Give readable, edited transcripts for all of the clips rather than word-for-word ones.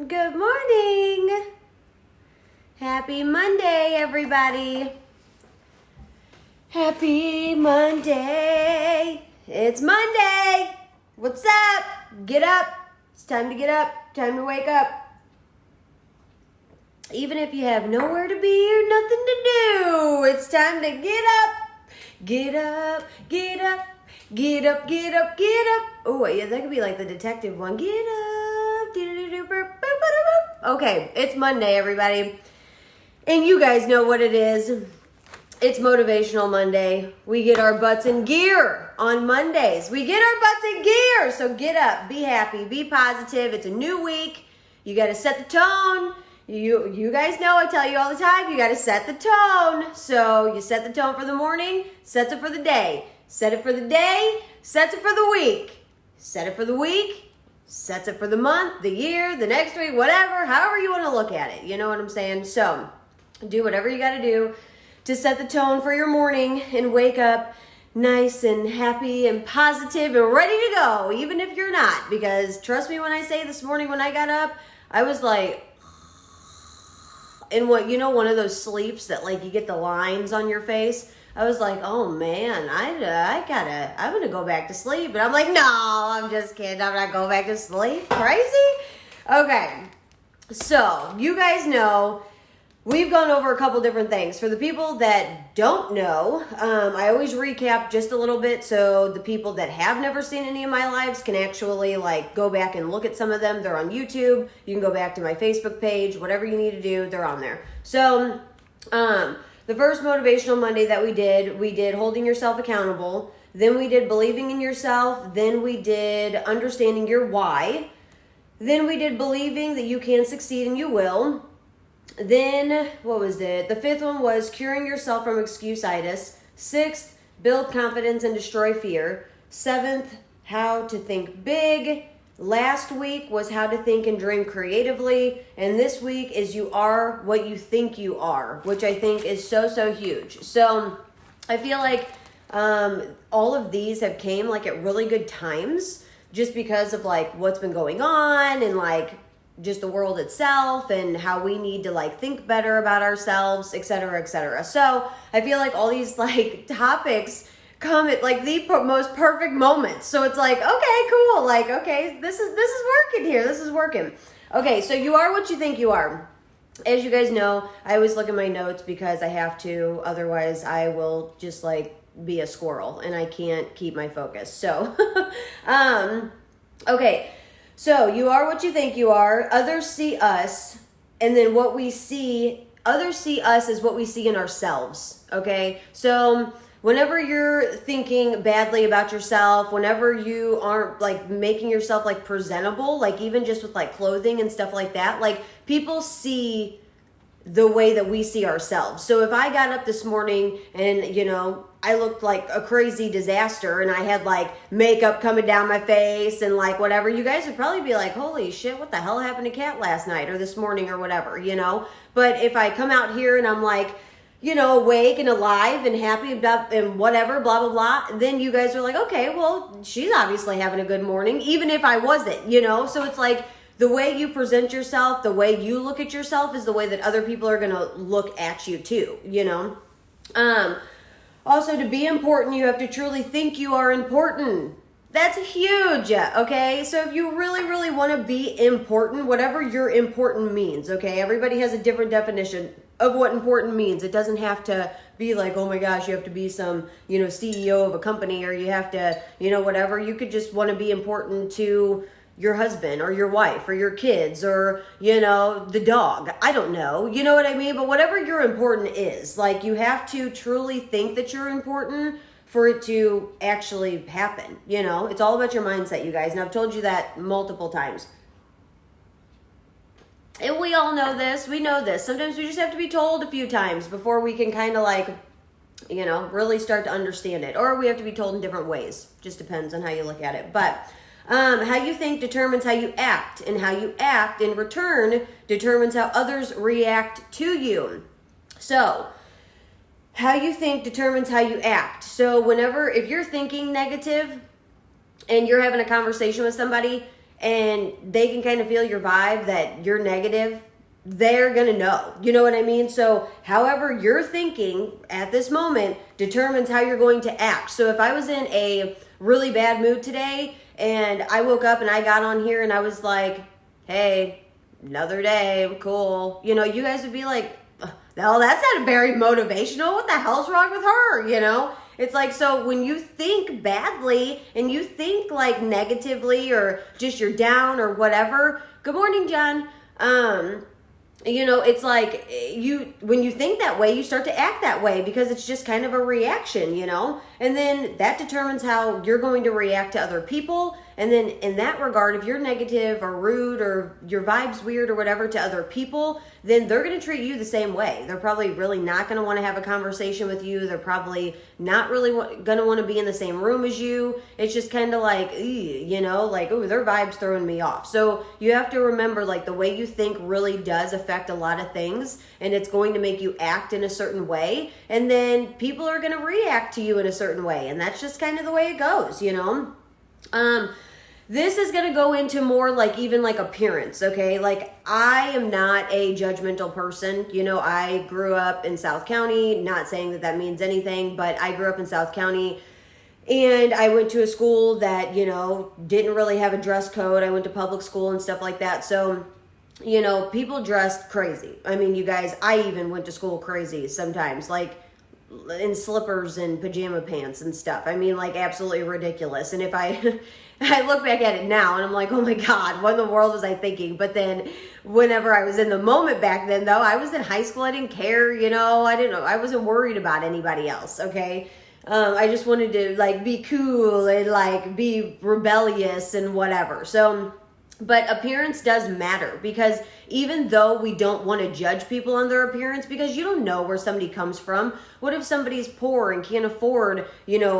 Good morning. Happy Monday, everybody. Happy Monday. It's Monday. What's up? Get up. It's time to get up. Time to wake up. Even if you have nowhere to be or nothing to do, it's time to get up. Get up, get up, get up, get up, get up. Oh, yeah, that could be like the detective one. Get up. Okay, it's Monday, everybody. And you guys know what it is. It's Motivational Monday. We get our butts in gear on Mondays. We get our butts in gear. So get up, be happy, be positive. It's a new week. You got to set the tone. You guys know I tell you all the time, you got to set the tone. So you set the tone for the morning, sets it for the day. Set it for the day, sets it for the week. Set it for the week, sets it for the month, the year, the next week, whatever, however you want to look at it. You know what I'm saying? So do whatever you got to do to set the tone for your morning and wake up nice and happy and positive and ready to go, even if you're not. Because trust me when I say this morning when I got up, I was like, in what, you know, one of those sleeps that like you get the lines on your face. I was like, oh man, I'm gonna go back to sleep. And I'm like, no, I'm just kidding. I'm not going back to sleep. Crazy? Okay. So you guys know we've gone over a couple different things. For the people that don't know, I always recap just a little bit so the people that have never seen any of my lives can actually like go back and look at some of them. They're on YouTube. You can go back to my Facebook page. Whatever you need to do, they're on there. So, the first Motivational Monday that we did holding yourself accountable. Then we did believing in yourself. Then we did understanding your why. Then we did believing that you can succeed and you will. Then, what was it? The fifth one was curing yourself from excuse-itis. Sixth, build confidence and destroy fear. Seventh, how to think big. Last week was how to think and dream creatively. And this week is you are what you think you are, which I think is so huge. So I feel like all of these have came like at really good times just because of like what's been going on and like just the world itself and how we need to like think better about ourselves, etc., etc. So I feel like all these like topics come at like the most perfect moments. So it's like, okay, cool. Like, okay, this is working here. This is working. Okay, so you are what you think you are. As you guys know, I always look at my notes because I have to. Otherwise, I will just like be a squirrel and I can't keep my focus. So, okay. So you are what you think you are. Others see us, and then what we see, others see us as what we see in ourselves. Okay? So whenever you're thinking badly about yourself, whenever you aren't like making yourself like presentable, like even just with like clothing and stuff like that, like people see the way that we see ourselves. So if I got up this morning and, you know, I looked like a crazy disaster and I had like makeup coming down my face and like whatever, you guys would probably be like, holy shit, what the hell happened to Kat last night or this morning or whatever, you know? But if I come out here and I'm like, you know, awake and alive and happy about and whatever, blah, blah, blah, then you guys are like, okay, well, she's obviously having a good morning, even if I wasn't, you know? So it's like the way you present yourself, the way you look at yourself is the way that other people are going to look at you too, you know? Also, to be important, you have to truly think you are important. That's huge, okay? So if you really want to be important, whatever your important means, okay? Everybody has a different definition of what important means. It doesn't have to be like, oh my gosh, you have to be some, you know, CEO of a company or you have to, you know, whatever. You could just want to be important to your husband or your wife or your kids or, you know, the dog. I don't know. You know what I mean? But whatever your important is, like you have to truly think that you're important for it to actually happen. You know, it's all about your mindset, you guys. And I've told you that multiple times. And we all know this. We know this. Sometimes we just have to be told a few times before we can kind of like, you know, really start to understand it. Or we have to be told in different ways. Just depends on how you look at it. But how you think determines how you act, and how you act in return determines how others react to you. So, how you think determines how you act. So, if you're thinking negative and you're having a conversation with somebody and they can kind of feel your vibe that you're negative, they're going to know. You know what I mean? So however you're thinking at this moment determines how you're going to act. So if I was in a really bad mood today and I woke up and I got on here and I was like, hey, another day, cool. You know, you guys would be like, no, that's not very motivational. What the hell's wrong with her? You know? It's like, so when you think badly and you think like negatively or just you're down or whatever, good morning, John. You know, it's like when you think that way, you start to act that way because it's just kind of a reaction, you know, and then that determines how you're going to react to other people. And then in that regard, if you're negative or rude or your vibe's weird or whatever to other people, then they're going to treat you the same way. They're probably really not going to want to have a conversation with you. They're probably not really going to want to be in the same room as you. It's just kind of like, you know, like, oh, their vibe's throwing me off. So you have to remember, like, the way you think really does affect a lot of things, and it's going to make you act in a certain way. And then people are going to react to you in a certain way. And that's just kind of the way it goes, you know? This is going to go into more like even like appearance, okay? Like I am not a judgmental person. You know, I grew up in South County, not saying that that means anything, but I grew up in South County and I went to a school that, you know, didn't really have a dress code. I went to public school and stuff like that. So, you know, people dressed crazy. I mean, you guys, I even went to school crazy sometimes, like in slippers and pajama pants and stuff. I mean, like absolutely ridiculous. And if I look back at it now and I'm like, oh my God, what in the world was I thinking? But then whenever I was in the moment back then though, I was in high school. I didn't care, you know, I wasn't worried about anybody else. Okay. I just wanted to like be cool and like be rebellious and whatever. So, but appearance does matter because even though we don't want to judge people on their appearance because you don't know where somebody comes from. What if somebody's poor and can't afford, you know,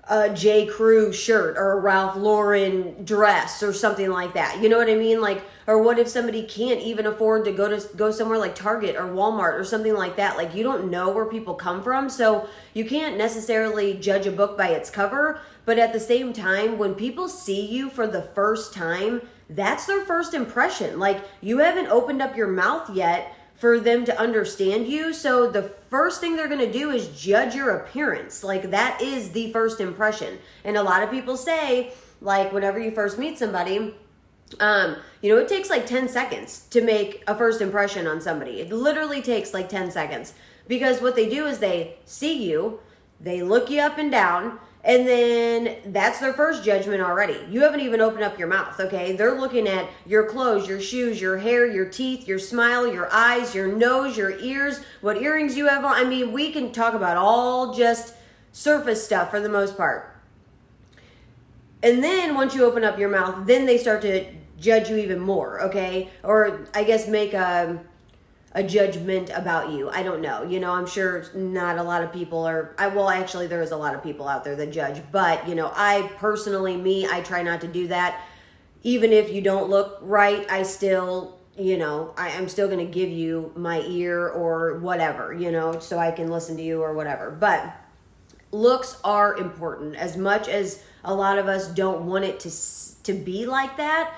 a J. Crew shirt or a Ralph Lauren dress or something like that. You know what I mean? Like, or what if somebody can't even afford to go somewhere like Target or Walmart or something like that? Like, you don't know where people come from. So you can't necessarily judge a book by its cover. But at the same time, when people see you for the first time, that's their first impression. Like, you haven't opened up your mouth yet for them to understand you. So the first thing they're going to do is judge your appearance. Like, that is the first impression. And a lot of people say, like, whenever you first meet somebody, you know, it takes like 10 seconds to make a first impression on somebody. It literally takes like 10 seconds because what they do is they see you, they look you up and down, and then that's their first judgment already. You haven't even opened up your mouth, okay? They're looking at your clothes, your shoes, your hair, your teeth, your smile, your eyes, your nose, your ears, what earrings you have on. I mean, we can talk about all just surface stuff for the most part. And then once you open up your mouth, then they start to judge you even more, okay? Or I guess make a judgment about you. I don't know. You know, I'm sure not a lot of people are, well, actually there is a lot of people out there that judge, but you know, I personally, I try not to do that. Even if you don't look right, I still, you know, I'm still going to give you my ear or whatever, you know, so I can listen to you or whatever. But looks are important as much as a lot of us don't want it to be like that.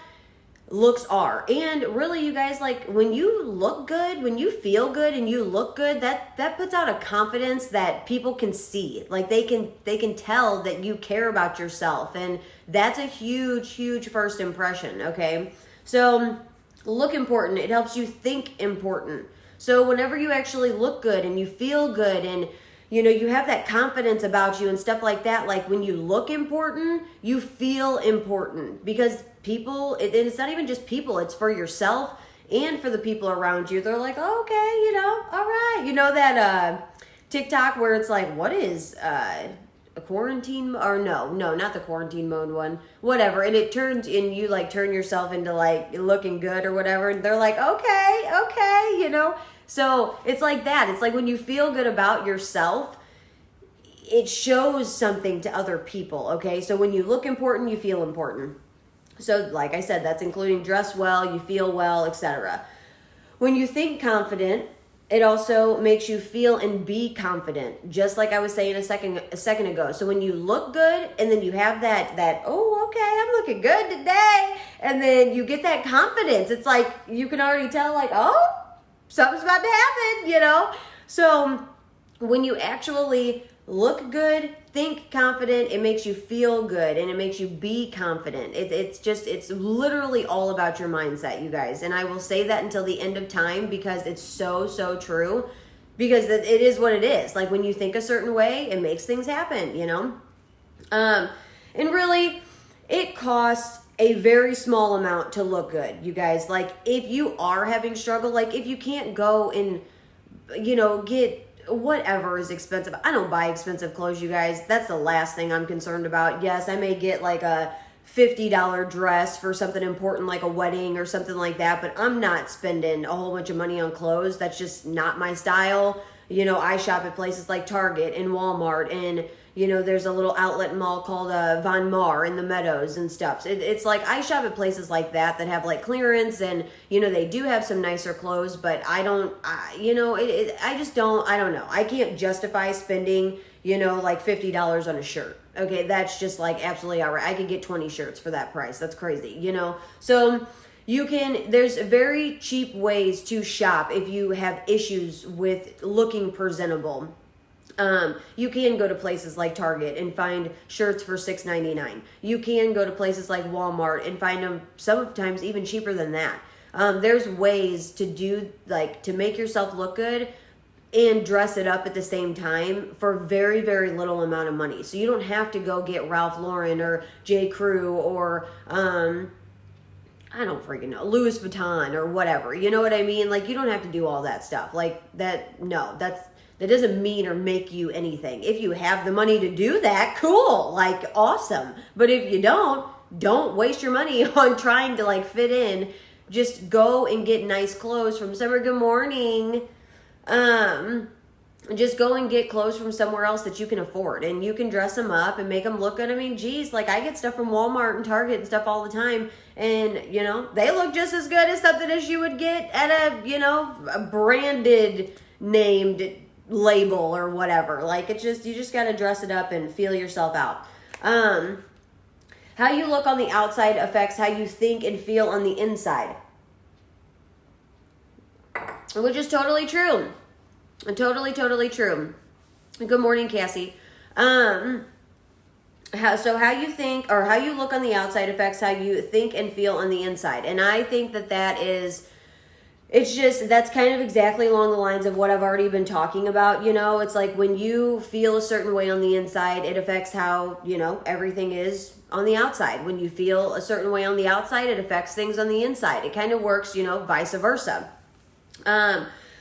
Looks are. And really, you guys, like when you look good, when you feel good and you look good, that puts out a confidence that people can see. Like they can tell that you care about yourself, and that's a huge first impression, okay? So look important. It helps you think important. So whenever you actually look good and you feel good and you know, you have that confidence about you and stuff like that. Like when you look important, you feel important because people, and it's not even just people, it's for yourself and for the people around you. They're like, oh, okay, you know, all right. You know that TikTok where it's like, what is a quarantine, or no, not the quarantine mode one, whatever. And it turns in, you like turn yourself into like looking good or whatever. And they're like, okay, you know. So it's like that. It's like when you feel good about yourself, it shows something to other people, okay? So when you look important, you feel important. So like I said, that's including dress well, you feel well, etc. When you think confident, It also makes you feel and be confident, just like I was saying a second ago. So when you look good and then you have that, oh, okay, I'm looking good today. And then you get that confidence. It's like you can already tell, like, oh, something's about to happen. So when you actually look good, think confident, it makes you feel good and it makes you be confident. It's literally all about your mindset, you guys. And I will say that until the end of time because it's so true. Because it is what it is. Like when you think a certain way, it makes things happen, And really, it costs a very small amount to look good, you guys. Like if you are having struggle, like if you can't go and, get whatever is expensive. I don't buy expensive clothes, you guys. That's the last thing I'm concerned about. Yes, I may get like a $50 dress for something important like a wedding or something like that, but I'm not spending a whole bunch of money on clothes. That's just not my style. I shop at places like Target and Walmart and there's a little outlet mall called Von Mar in the Meadows and stuff. It's like I shop at places like that have like clearance and, they do have some nicer clothes, but I don't, I just don't, I don't know. I can't justify spending, like $50 on a shirt. Okay, that's just like absolutely outright. I could get 20 shirts for that price. That's crazy, So there's very cheap ways to shop if you have issues with looking presentable. You can go to places like Target and find shirts for $6.99. You can go to places like Walmart and find them sometimes even cheaper than that. There's ways to do to make yourself look good and dress it up at the same time for very, very little amount of money. So you don't have to go get Ralph Lauren or J. Crew or I don't freaking know, Louis Vuitton or whatever. You know what I mean? Like you don't have to do all that stuff. Like that. No, that doesn't mean or make you anything. If you have the money to do that, cool, like awesome. But if you don't waste your money on trying to fit in. Just go and get nice clothes from Summer. Good morning. Just go and get clothes from somewhere else that you can afford and you can dress them up and make them look good. I mean, geez, I get stuff from Walmart and Target and stuff all the time and, they look just as good as something as you would get at a branded named label or whatever. You just got to dress it up and feel yourself out. How you look on the outside affects how you think and feel on the inside. Which is totally true. Totally true. Good morning, Cassie. How you think or how you look on the outside affects how you think and feel on the inside. And I think that is, that's kind of exactly along the lines of what I've already been talking about. It's like when you feel a certain way on the inside, it affects how, everything is on the outside. When you feel a certain way on the outside, it affects things on the inside. It kind of works, vice versa.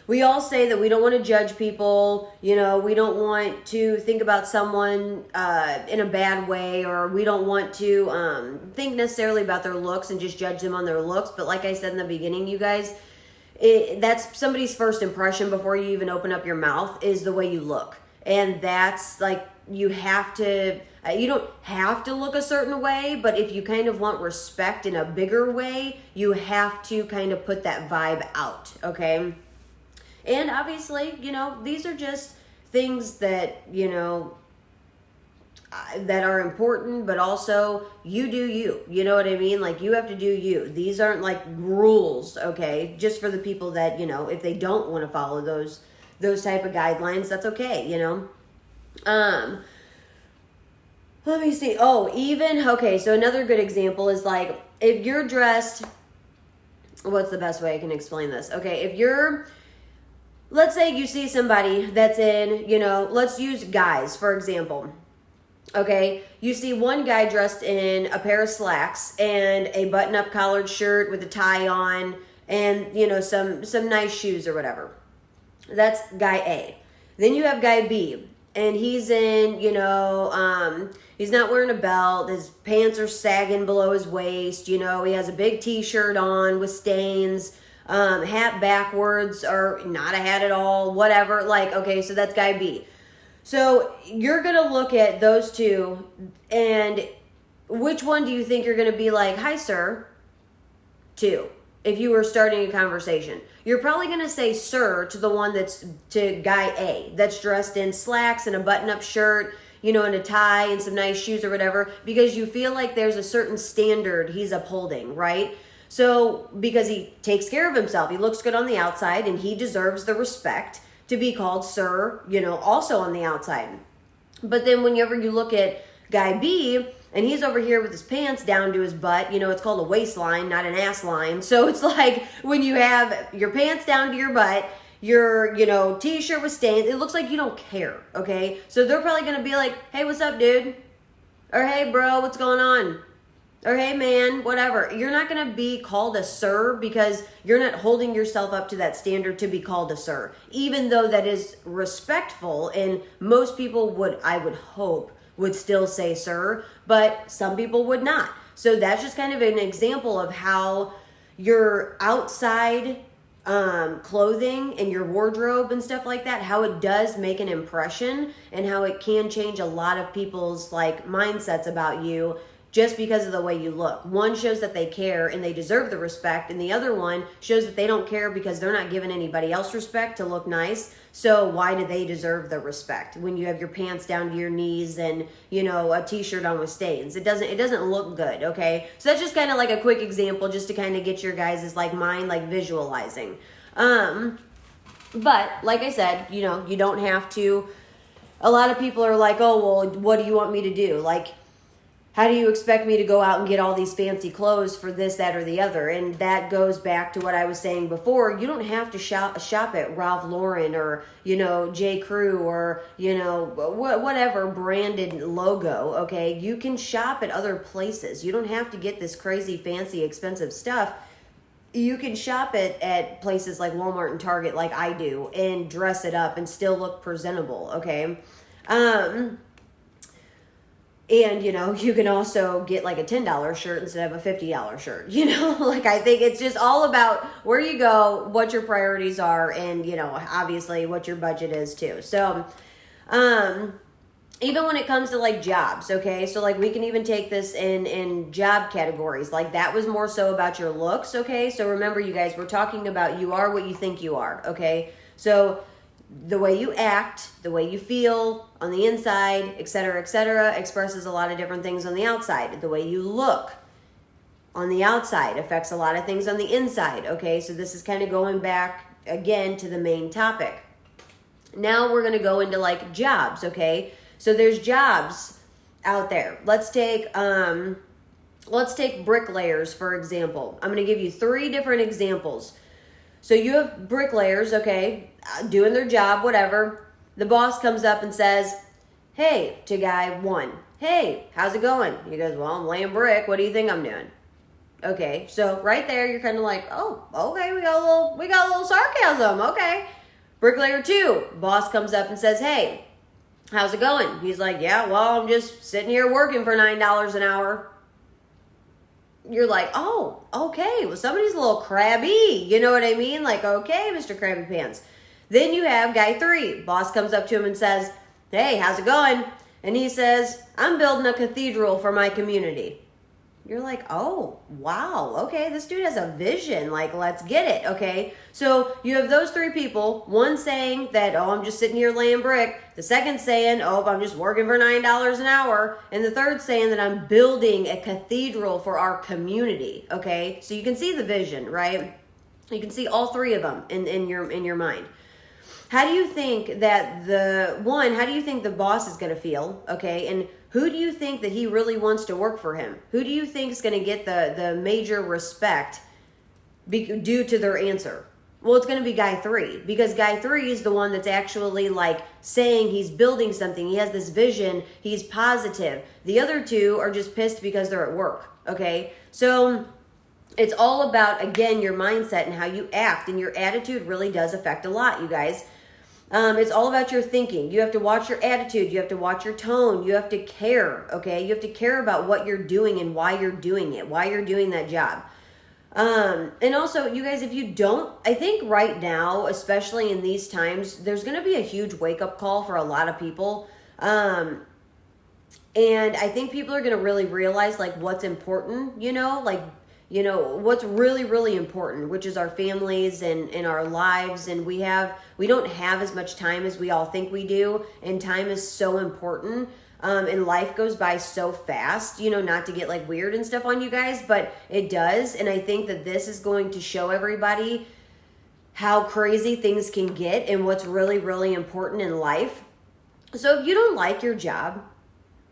We all say that we don't want to judge people, we don't want to think about someone in a bad way, or we don't want to think necessarily about their looks and just judge them on their looks. But like I said in the beginning, you guys, that's somebody's first impression before you even open up your mouth is the way you look. And that's you have to, you don't have to look a certain way, but if you kind of want respect in a bigger way, you have to kind of put that vibe out, okay? And obviously, these are just things that, that are important, but also you do you. You know what I mean? You have to do you. These aren't rules, okay? Just for the people that, if they don't want to follow those type of guidelines, that's okay, Let me see. Okay, so another good example is if you're dressed, what's the best way I can explain this? Okay, let's say you see somebody that's in, let's use guys, for example. Okay, you see one guy dressed in a pair of slacks and a button-up collared shirt with a tie on and, some nice shoes or whatever. That's guy A. Then you have guy B, and he's in, he's not wearing a belt. His pants are sagging below his waist. He has a big t-shirt on with stains. Hat backwards or not a hat at all, whatever. Okay, so that's guy B. So you're going to look at those two and which one do you think you're going to be hi, sir, to? if you were starting a conversation. You're probably going to say sir to the one to guy A, that's dressed in slacks and a button-up shirt, and a tie and some nice shoes or whatever, because you feel like there's a certain standard he's upholding, right? So, because he takes care of himself, he looks good on the outside, and he deserves the respect to be called sir, also on the outside. But then whenever you look at guy B, and he's over here with his pants down to his butt, it's called a waistline, not an ass line. So it's like when you have your pants down to your butt, your, t-shirt with stains, it looks like you don't care, okay? So they're probably going to be like, hey, what's up, dude? Or hey, bro, what's going on? Or hey, man, whatever. You're not going to be called a sir because you're not holding yourself up to that standard to be called a sir, even though that is respectful, and most people I would hope, would still say sir, but some people would not. So that's just kind of an example of how your outside clothing and your wardrobe and stuff like that, how it does make an impression and how it can change a lot of people's mindsets about you just because of the way you look. One shows that they care and they deserve the respect, and the other one shows that they don't care because they're not giving anybody else respect to look nice. So why do they deserve the respect when you have your pants down to your knees and, a t-shirt on with stains? It doesn't look good, okay? So that's just kind of like a quick example just to kind of get your guys' mind visualizing. But like I said, you don't have to. A lot of people are like, oh, well, what do you want me to do? How do you expect me to go out and get all these fancy clothes for this, that, or the other? And that goes back to what I was saying before. You don't have to shop at Ralph Lauren or, J. Crew or, whatever branded logo, okay? You can shop at other places. You don't have to get this crazy, fancy, expensive stuff. You can shop at places like Walmart and Target like I do and dress it up and still look presentable, okay? And, you can also get a $10 shirt instead of a $50 shirt, I think it's just all about where you go, what your priorities are, and, obviously what your budget is too. So, even when it comes to jobs, okay? So we can even take this in job categories. That was more so about your looks, okay? So remember, you guys, we're talking about you are what you think you are, okay? So the way you act, the way you feel on the inside, et cetera, expresses a lot of different things on the outside. The way you look on the outside affects a lot of things on the inside, okay? So this is kind of going back again to the main topic. Now we're going to go into jobs, okay? So there's jobs out there. Let's take bricklayers, for example. I'm going to give you 3 different examples. So you have bricklayers, okay, doing their job, whatever. The boss comes up and says, hey, to guy 1, hey, how's it going? He goes, well, I'm laying brick. What do you think I'm doing? Okay, so right there, you're kind of like, oh, okay, we got a little sarcasm, okay. Bricklayer 2, boss comes up and says, hey, how's it going? He's like, yeah, well, I'm just sitting here working for $9 an hour. You're like, oh, okay, well, somebody's a little crabby. You know what I mean? Okay, Mr. Krabby Pants. Then you have guy 3. Boss comes up to him and says, hey, how's it going? And he says, I'm building a cathedral for my community. You're like, oh, wow, okay, this dude has a vision. Let's get it, okay? So you have those 3 people, one saying that, oh, I'm just sitting here laying brick. The second saying, oh, I'm just working for $9 an hour. And the third saying that I'm building a cathedral for our community, okay? So you can see the vision, right? You can see all 3 of them in your mind. How do you think that how do you think the boss is going to feel, okay? And who do you think that he really wants to work for him? Who do you think is going to get the major respect due to their answer? Well, it's going to be guy 3, because guy 3 is the one that's actually saying he's building something. He has this vision. He's positive. The other 2 are just pissed because they're at work, okay? So it's all about, again, your mindset and how you act, and your attitude really does affect a lot, you guys. It's all about your thinking. You have to watch your attitude. You have to watch your tone. You have to care, okay? You have to care about what you're doing and why you're doing it, why you're doing that job. And also, you guys, if you don't, I think right now, especially in these times, there's going to be a huge wake-up call for a lot of people. And I think people are going to really realize, what's important, what's really, really important, which is our families and our lives. And we don't have as much time as we all think we do. And time is so important. And life goes by so fast, not to get like weird and stuff on you guys, but it does. And I think that this is going to show everybody how crazy things can get and what's really, really important in life. So if you don't like your job,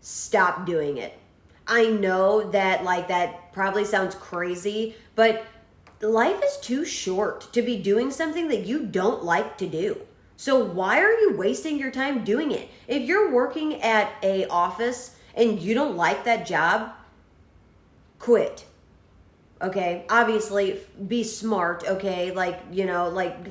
stop doing it. I know that that probably sounds crazy, but life is too short to be doing something that you don't like to do. So why are you wasting your time doing it? If you're working at a office and you don't like that job, quit. Okay, obviously be smart, okay?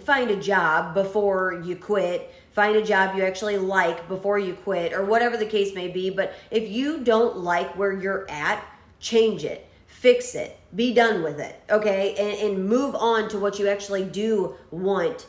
Find a job before you quit. Find a job you actually like before you quit, or whatever the case may be. But if you don't like where you're at, change it, fix it, be done with it, okay? And move on to what you actually do want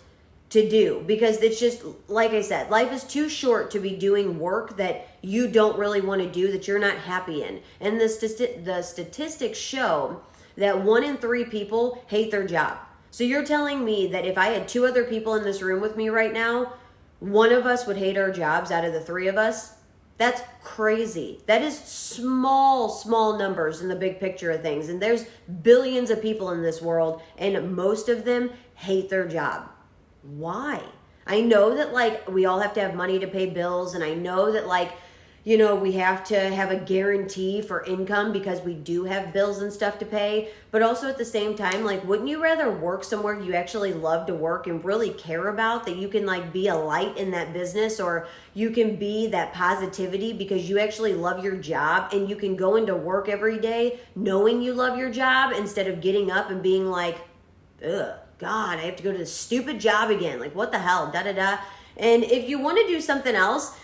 to do. Because it's just, like I said, life is too short to be doing work that you don't really want to do, that you're not happy in. And the statistics show that 1 in 3 people hate their job. So you're telling me that if I had 2 other people in this room with me right now, one of us would hate our jobs out of the 3 of us? That's crazy. That is small numbers in the big picture of things. And there's billions of people in this world, and most of them hate their job. Why? I know that we all have to have money to pay bills, and I know that we have to have a guarantee for income because we do have bills and stuff to pay. But also at the same time, wouldn't you rather work somewhere you actually love to work and really care about, that you can be a light in that business, or you can be that positivity because you actually love your job, and you can go into work every day knowing you love your job instead of getting up and being like, ugh, God, I have to go to this stupid job again. What the hell, da-da-da. And if you want to do something else,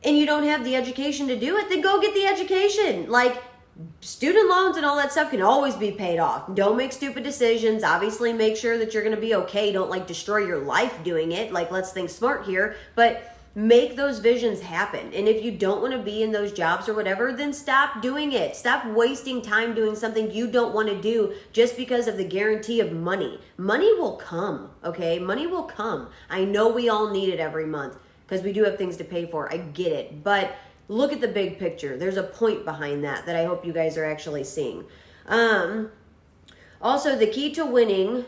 and you don't have the education to do it, then go get the education. Student loans and all that stuff can always be paid off. Don't make stupid decisions. Obviously, make sure that you're going to be okay. Don't destroy your life doing it. Let's think smart here. But make those visions happen. And if you don't want to be in those jobs or whatever, then stop doing it. Stop wasting time doing something you don't want to do just because of the guarantee of money. Money will come, okay? Money will come. I know we all need it every month, because we do have things to pay for. I get it. But look at the big picture. There's a point behind that I hope you guys are actually seeing. Also, the key to winning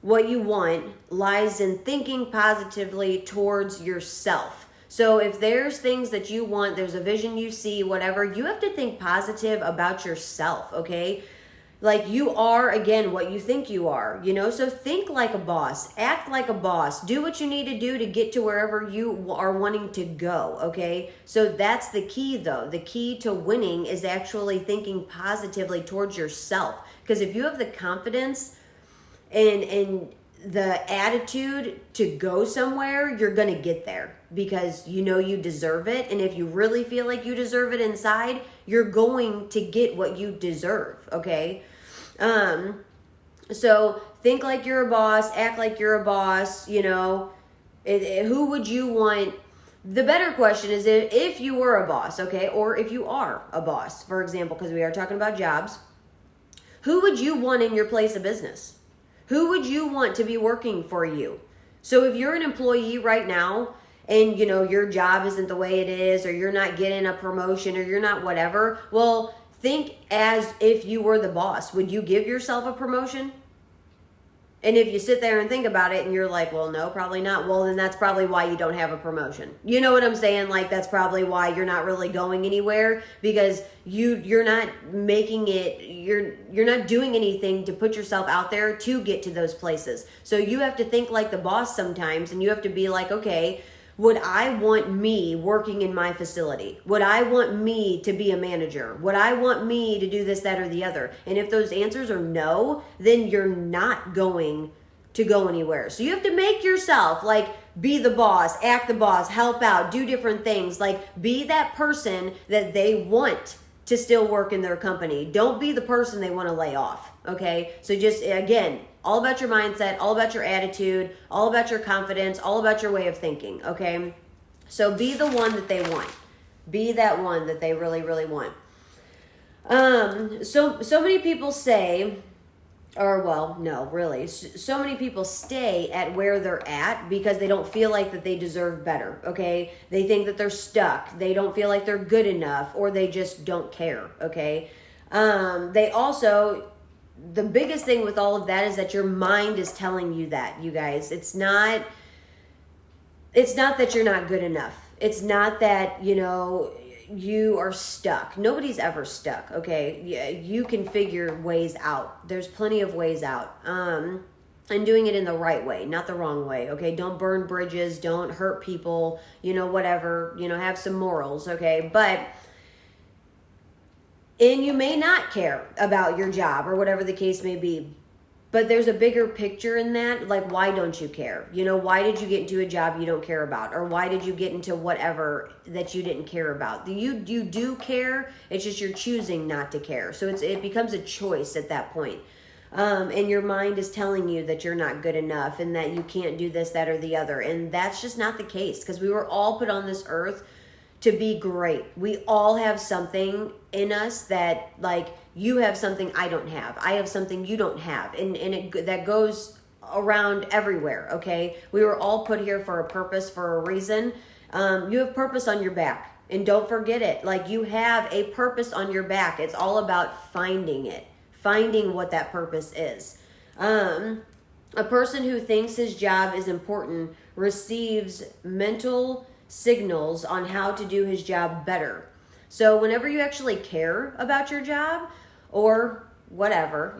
what you want lies in thinking positively towards yourself. So if there's things that you want, there's a vision you see, whatever, you have to think positive about yourself, okay? You are, again, what you think you are, So think like a boss, act like a boss, do what you need to do to get to wherever you are wanting to go, okay? So that's the key, though. The key to winning is actually thinking positively towards yourself. Because if you have the confidence and the attitude to go somewhere, you're going to get there because you deserve it. And if you really feel like you deserve it inside, you're going to get what you deserve, okay? So think like you're a boss, act like you're a boss, who would you want? The better question is if you were a boss, okay? Or if you are a boss, for example, because we are talking about jobs, who would you want in your place of business? Who would you want to be working for you? So if you're an employee right now and, your job isn't the way it is, or you're not getting a promotion, or you're not whatever, well, think as if you were the boss. Would you give yourself a promotion? And if you sit there and think about it and you're like, well, no, probably not. Well, then that's probably why you don't have a promotion. You know what I'm saying? That's probably why you're not really going anywhere, because you're not making it, you're not doing anything to put yourself out there to get to those places. So you have to think like the boss sometimes, and you have to be like, okay, would I want me working in my facility? Would I want me to be a manager? Would I want me to do this, that, or the other? And if those answers are no, then you're not going to go anywhere. So you have to make yourself be the boss, act the boss, help out, do different things. Be that person that they want to still work in their company. Don't be the person they want to lay off, okay? So just, again, all about your mindset, all about your attitude, all about your confidence, all about your way of thinking, okay? So be the one that they want. Be that one that they really, really want. So many people say Or, well, no, really. So many people stay at where they're at because they don't feel like that they deserve better, okay? They think that they're stuck. They don't feel like they're good enough, or they just don't care, okay? They also, the biggest thing with all of that is that your mind is telling you that, you guys. It's not that you're not good enough. It's not that, you are stuck. Nobody's ever stuck, okay? You can figure ways out. There's plenty of ways out. And doing it in the right way, not the wrong way, okay? Don't burn bridges, don't hurt people, whatever, have some morals, okay? And you may not care about your job or whatever the case may be. But there's a bigger picture in that. Like, why don't you care? Why did you get into a job you don't care about? Or why did you get into whatever that you didn't care about? You do care. It's just you're choosing not to care. So it becomes a choice at that point. And your mind is telling you that you're not good enough and that you can't do this, that, or the other. And that's just not the case, because we were all put on this earth to be great. We all have something in us that, like, you have something I don't have. I have something you don't have. And that goes around everywhere, okay? We were all put here for a purpose, for a reason. You have purpose on your back. And don't forget it. Like, you have a purpose on your back. It's all about finding it. Finding what that purpose is. A person who thinks his job is important receives mental signals on how to do his job better. So whenever you actually care about your job or whatever,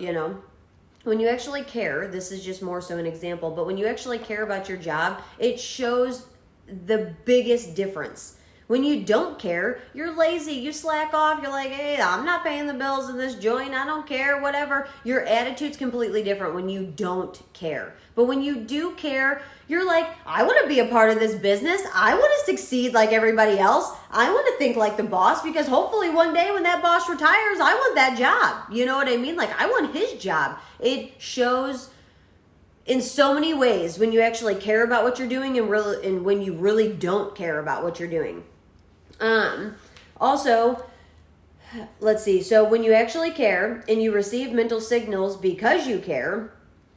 when you actually care, this is just more so an example, but when you actually care about your job, it shows the biggest difference. When you don't care, you're lazy, you slack off, you're like, hey, I'm not paying the bills in this joint, I don't care, whatever. Your attitude's completely different when you don't care. But when you do care, you're like, I want to be a part of this business. I want to succeed like everybody else. I want to think like the boss, because hopefully one day when that boss retires, I want that job. You know what I mean? Like, I want his job. It shows in so many ways when you actually care about what you're doing and when you really don't care about what you're doing. Also, let's see. So when you actually care and you receive mental signals because you care,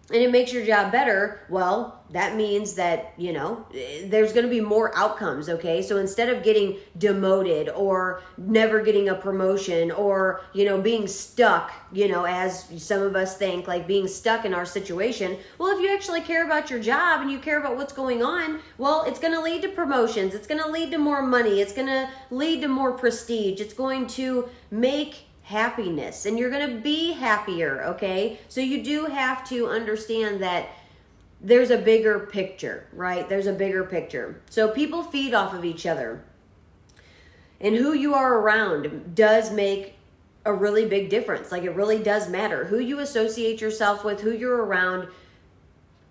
and it makes your job better, well, that means that, there's going to be more outcomes, okay? So instead of getting demoted or never getting a promotion or, being stuck, as some of us think, like being stuck in our situation, well, if you actually care about your job and you care about what's going on, well, it's going to lead to promotions. It's going to lead to more money. It's going to lead to more prestige. It's going to make happiness, and you're going to be happier, okay? So you do have to understand that there's a bigger picture, right? There's a bigger picture. So people feed off of each other, and who you are around does make a really big difference. Like, it really does matter. Who you associate yourself with, who you're around,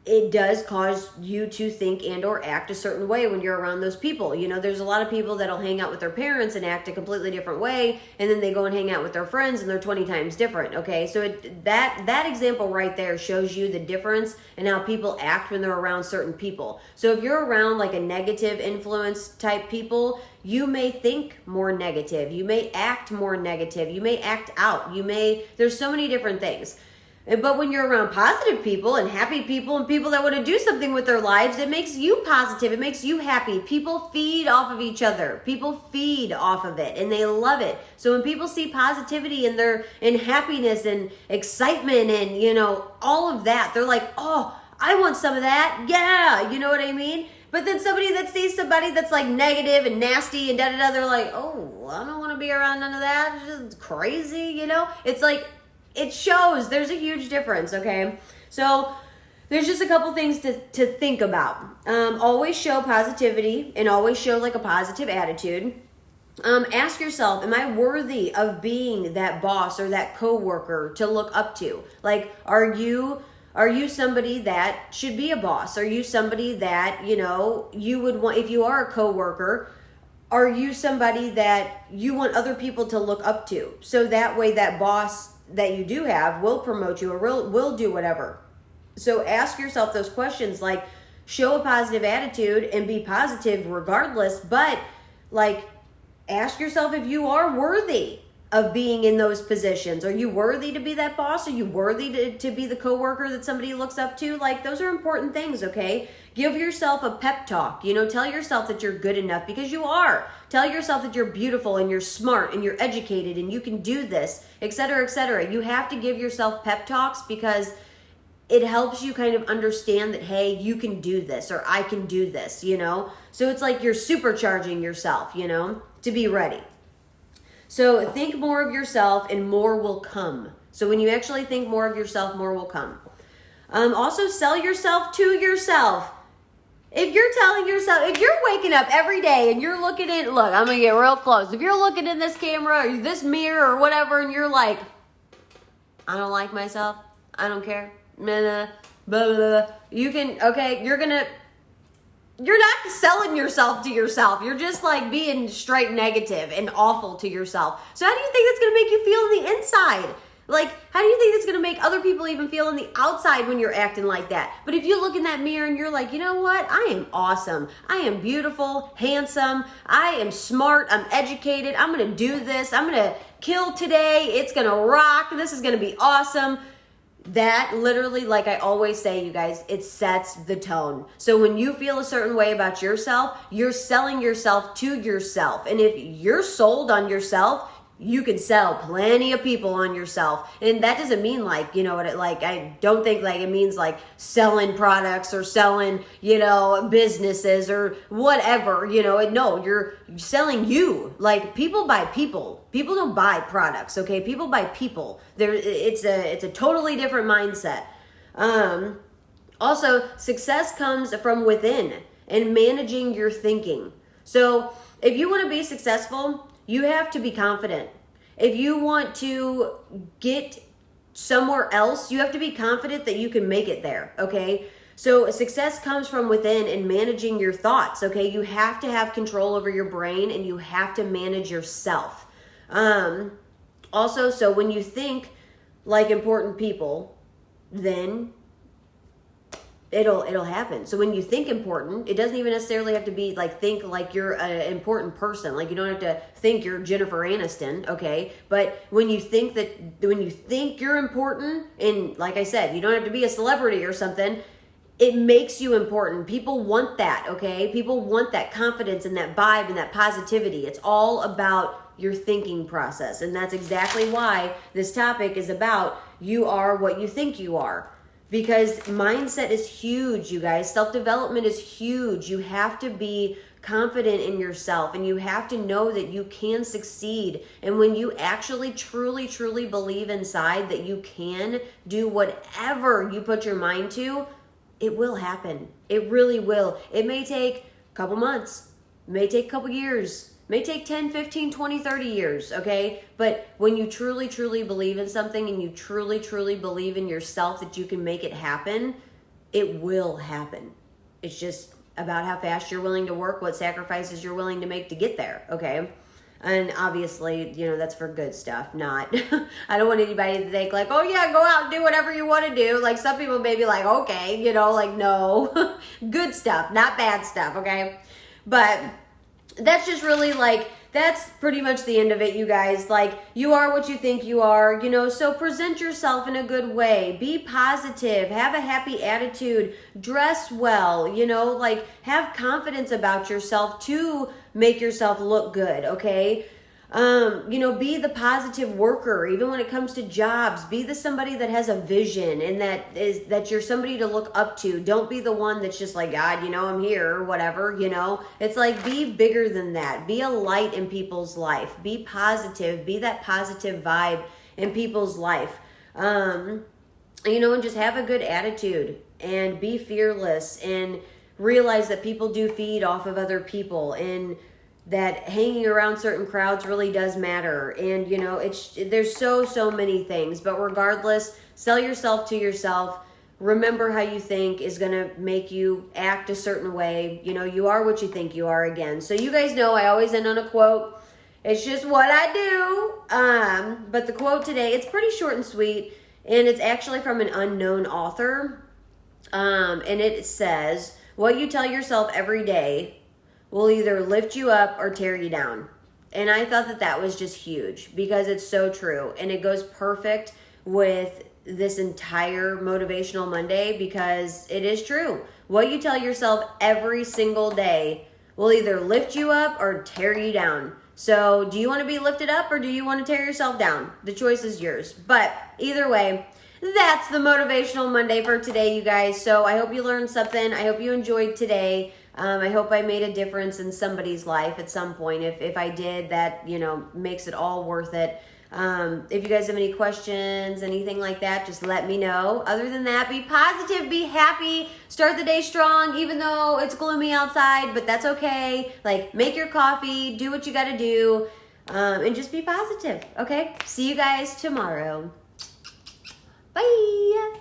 it does cause you to think and or act a certain way when you're around those people. There's a lot of people that'll hang out with their parents and act a completely different way, and then they go and hang out with their friends and they're 20 times different, okay? So that example right there shows you the difference in how people act when they're around certain people. So if you're around like a negative influence type people, you may think more negative. You may act more negative. You may act out. There's so many different things. But when you're around positive people and happy people and people that want to do something with their lives, it makes you positive. It makes you happy. People feed off of each other. People feed off of it, and they love it. So when people see positivity and they're in happiness and excitement and, all of that, they're like, oh, I want some of that. Yeah, you know what I mean? But then somebody that sees somebody that's like negative and nasty and da-da-da, they're like, oh, I don't want to be around none of that. It's just crazy, It's like, it shows there's a huge difference, okay? So there's just a couple things to think about. Always show positivity and always show like a positive attitude. Ask yourself, am I worthy of being that boss or that coworker to look up to? Like, are you somebody that should be a boss? Are you somebody that, you would want, if you are a coworker, are you somebody that you want other people to look up to? So that way that boss that you do have will promote you or will do whatever. So ask yourself those questions, like, show a positive attitude and be positive regardless, but like, ask yourself if you are worthy of being in those positions? Are you worthy to be that boss? Are you worthy to be the coworker that somebody looks up to? Like, those are important things, okay? Give yourself a pep talk. Tell yourself that you're good enough, because you are. Tell yourself that you're beautiful and you're smart and you're educated and you can do this, etc., etc. You have to give yourself pep talks, because it helps you kind of understand that, hey, you can do this, or I can do this, So it's like you're supercharging yourself, to be ready. So think more of yourself and more will come. So when you actually think more of yourself, more will come. Also, sell yourself to yourself. If you're telling yourself, if you're waking up every day and you're looking in, look, I'm going to get real close. If you're looking in this camera or this mirror or whatever, and you're like, I don't like myself, I don't care, blah, blah, blah, you're not selling yourself to yourself. You're just like being straight negative and awful to yourself. So how do you think that's going to make you feel on the inside? Like, how do you think that's going to make other people even feel on the outside when you're acting like that? But if you look in that mirror and you're like, you know what? I am awesome. I am beautiful, handsome. I am smart. I'm educated. I'm going to do this. I'm going to kill today. It's going to rock. This is going to be awesome. That literally, like I always say, you guys, it sets the tone. So when you feel a certain way about yourself, you're selling yourself to yourself. And if you're sold on yourself, you can sell plenty of people on yourself. And that doesn't mean like, I don't think like it means like selling products or selling, businesses or whatever, no, you're selling you. Like, people buy people. People don't buy products, okay? People buy people. It's a totally different mindset. Also, success comes from within and managing your thinking. So if you want to be successful, you have to be confident. If you want to get somewhere else, you have to be confident that you can make it there, okay? So success comes from within and managing your thoughts, okay? You have to have control over your brain and you have to manage yourself. Also, so when you think like important people, then it'll happen. So when you think important, it doesn't even necessarily have to be like think like you're an important person. Like, you don't have to think you're Jennifer Aniston, okay? But when you think you're important, and like I said, you don't have to be a celebrity or something, it makes you important. People want that, okay? People want that confidence and that vibe and that positivity. It's all about your thinking process. And that's exactly why this topic is about you are what you think you are. Because mindset is huge, you guys. Self-development is huge. You have to be confident in yourself, and you have to know that you can succeed. And when you actually truly, truly believe inside that you can do whatever you put your mind to, it will happen. It really will. It may take a couple months. It may take a couple years. It may take 10, 15, 20, 30 years, okay? But when you truly, truly believe in something and you truly, truly believe in yourself that you can make it happen, it will happen. It's just about how fast you're willing to work, what sacrifices you're willing to make to get there, okay? And obviously, that's for good stuff, not, I don't want anybody to think like, oh yeah, go out and do whatever you want to do. Like, some people may be like, okay, like, no, good stuff, not bad stuff, okay? But that's just really like, that's pretty much the end of it, you guys. Like, you are what you think you are, so present yourself in a good way. Be positive. Have a happy attitude. Dress well, like, have confidence about yourself to make yourself look good, okay? Be the positive worker, even when it comes to jobs. Be the somebody that has a vision and that you're somebody to look up to. Don't be the one that's just like, God, I'm here or whatever, It's like, be bigger than that. Be a light in people's life. Be positive. Be that positive vibe in people's life. And just have a good attitude and be fearless and realize that people do feed off of other people, and that hanging around certain crowds really does matter. And there's so many things, but regardless, sell yourself to yourself. Remember how you think is going to make you act a certain way. You are what you think you are, again. So you guys know I always end on a quote. It's just what I do. But the quote today, it's pretty short and sweet, and it's actually from an unknown author. And it says, what you tell yourself every day will either lift you up or tear you down. And I thought that that was just huge because it's so true. And it goes perfect with this entire Motivational Monday because it is true. What you tell yourself every single day will either lift you up or tear you down. So do you want to be lifted up or do you want to tear yourself down? The choice is yours. But either way, that's the Motivational Monday for today, you guys. So I hope you learned something. I hope you enjoyed today. I hope I made a difference in somebody's life at some point. If I did, that, makes it all worth it. If you guys have any questions, anything like that, just let me know. Other than that, be positive, be happy, start the day strong, even though it's gloomy outside, but that's okay. Like, make your coffee, do what you gotta do, and just be positive, okay? See you guys tomorrow. Bye.